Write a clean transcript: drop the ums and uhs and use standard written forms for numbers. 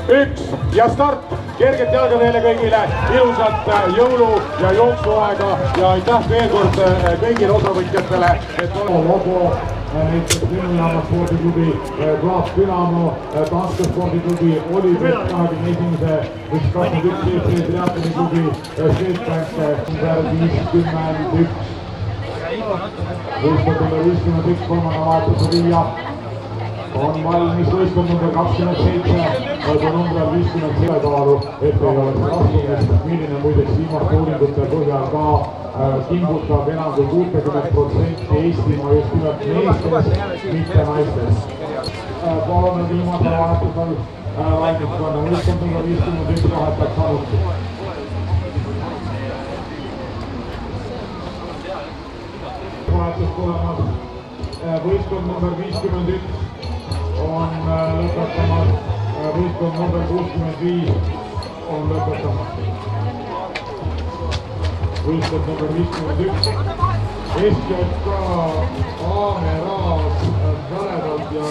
1 ja start. Kerget jalga teile kõigile, ilusat jõulu- ja jooksuaega ja aitäh veel kord kõigile osavõtjatele, et logo näiteks Linnujaama spordiklubi, Klaas Dünamo, Danske spordiklubi, Oliver 21. 21. Triatloni klubi, Swedbank number 51. võistkond number 51 kolmanda vahetuse viia. On valmis võistkond number 27, number 57 kaalu, et ei oleks raskumist, milline muideks viimaste uuringute põhjal ka kimbutab enam kui 60% Eestimaa just nimelt meestest, mitte naistest. Palume viimasel vahetusel valmiskonna võistkond number 51 vahetab samuti. Vahetus tulemas võistkond number 51 on lõpetamas, võistkond number 65 on lõpetamas. Võistkond number 51, SJK, Aameraas, Väledalt ja